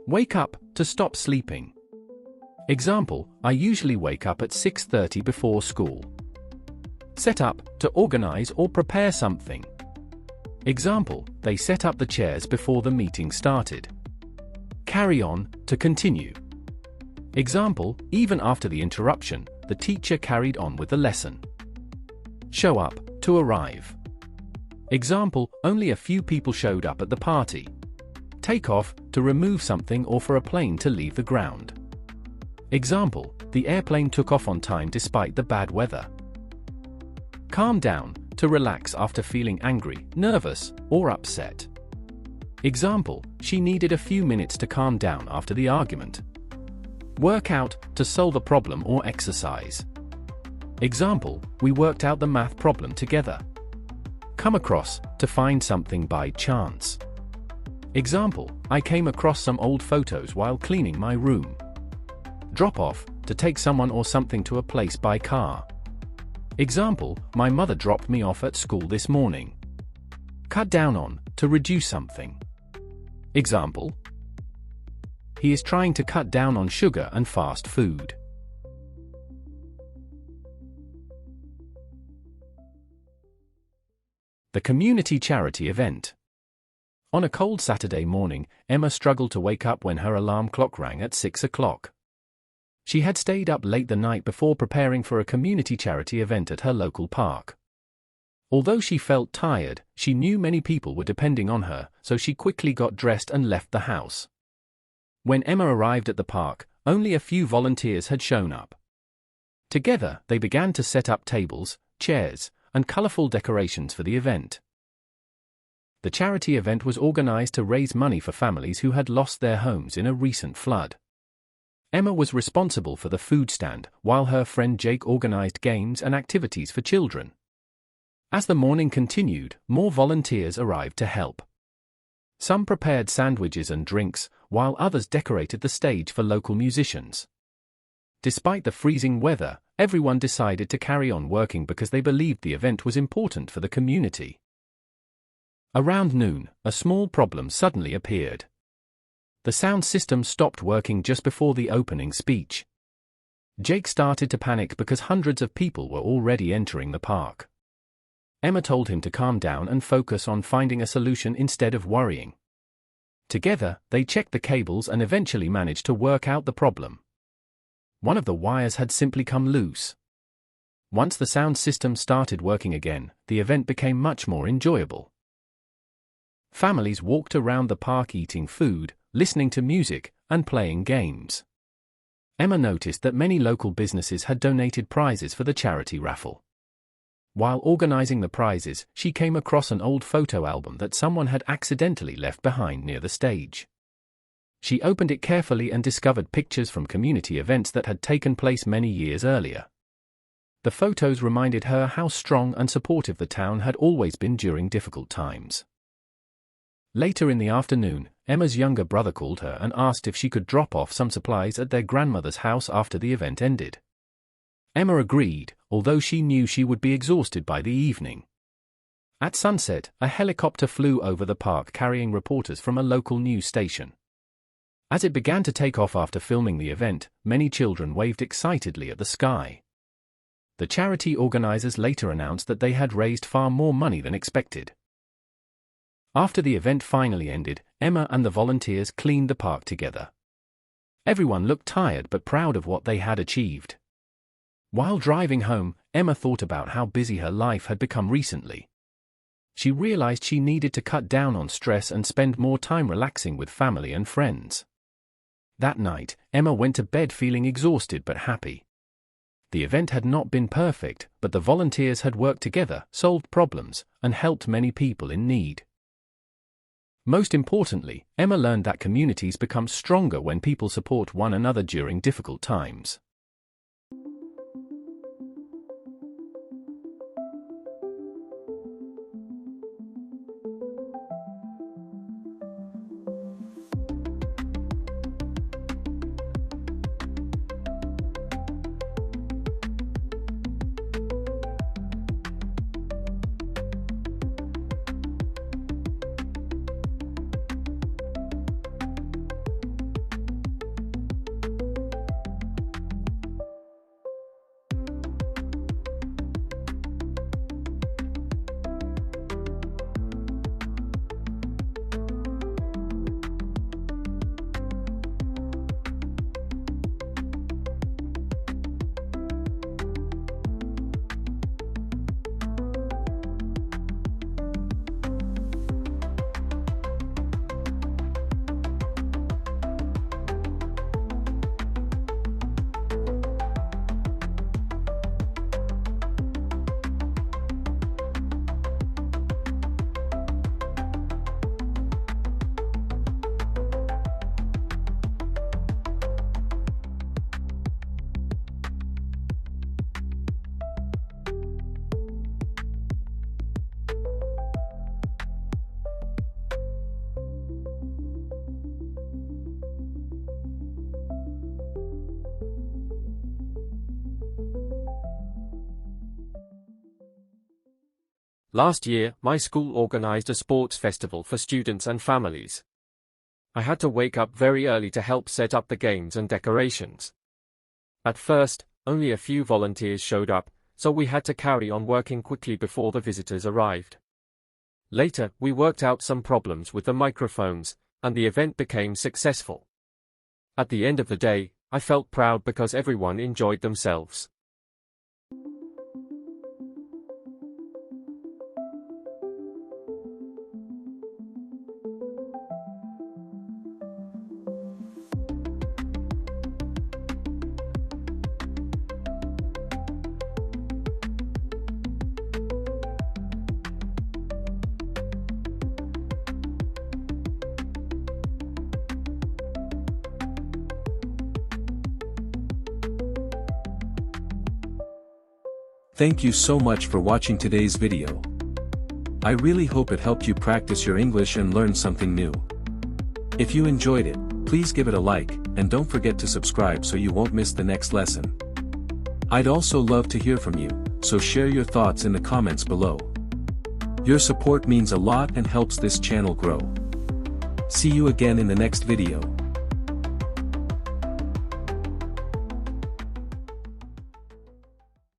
Wake up to stop sleeping. Example, I usually wake up at 6:30 before school. Set up to organize or prepare something. Example, they set up the chairs before the meeting started. Carry on to continue. Example, even after the interruption, the teacher carried on with the lesson. Show up to arrive. Example, only a few people showed up at the party. Take off to remove something or for a plane to leave the ground. Example, the airplane took off on time despite the bad weather. Calm down to relax after feeling angry, nervous, or upset. Example, she needed a few minutes to calm down after the argument. Work out to solve a problem or exercise. Example, we worked out the math problem together. Come across to find something by chance. Example, I came across some old photos while cleaning my room. Drop off to take someone or something to a place by car. Example, my mother dropped me off at school this morning. Cut down on to reduce something. Example, he is trying to cut down on sugar and fast food. The community charity event. On a cold Saturday morning, Emma struggled to wake up when her alarm clock rang at 6 o'clock. She had stayed up late the night before preparing for a community charity event at her local park. Although she felt tired, she knew many people were depending on her, so she quickly got dressed and left the house. When Emma arrived at the park, only a few volunteers had shown up. Together, they began to set up tables, chairs, and colorful decorations for the event. The charity event was organized to raise money for families who had lost their homes in a recent flood. Emma was responsible for the food stand, while her friend Jake organized games and activities for children. As the morning continued, more volunteers arrived to help. Some prepared sandwiches and drinks, while others decorated the stage for local musicians. Despite the freezing weather, everyone decided to carry on working because they believed the event was important for the community. Around noon, a small problem suddenly appeared. The sound system stopped working just before the opening speech. Jake started to panic because hundreds of people were already entering the park. Emma told him to calm down and focus on finding a solution instead of worrying. Together, they checked the cables and eventually managed to work out the problem. One of the wires had simply come loose. Once the sound system started working again, the event became much more enjoyable. Families walked around the park eating food, listening to music, and playing games. Emma noticed that many local businesses had donated prizes for the charity raffle. While organizing the prizes, she came across an old photo album that someone had accidentally left behind near the stage. She opened it carefully and discovered pictures from community events that had taken place many years earlier. The photos reminded her how strong and supportive the town had always been during difficult times. Later in the afternoon, Emma's younger brother called her and asked if she could drop off some supplies at their grandmother's house after the event ended. Emma agreed, although she knew she would be exhausted by the evening. At sunset, a helicopter flew over the park carrying reporters from a local news station. As it began to take off after filming the event, many children waved excitedly at the sky. The charity organizers later announced that they had raised far more money than expected. After the event finally ended, Emma and the volunteers cleaned the park together. Everyone looked tired but proud of what they had achieved. While driving home, Emma thought about how busy her life had become recently. She realized she needed to cut down on stress and spend more time relaxing with family and friends. That night, Emma went to bed feeling exhausted but happy. The event had not been perfect, but the volunteers had worked together, solved problems, and helped many people in need. Most importantly, Emma learned that communities become stronger when people support one another during difficult times. Last year, my school organized a sports festival for students and families. I had to wake up very early to help set up the games and decorations. At first, only a few volunteers showed up, so we had to carry on working quickly before the visitors arrived. Later, we worked out some problems with the microphones, and the event became successful. At the end of the day, I felt proud because everyone enjoyed themselves. Thank you so much for watching today's video. I really hope it helped you practice your English and learn something new. If you enjoyed it, please give it a like, and don't forget to subscribe so you won't miss the next lesson. I'd also love to hear from you, so share your thoughts in the comments below. Your support means a lot and helps this channel grow. See you again in the next video.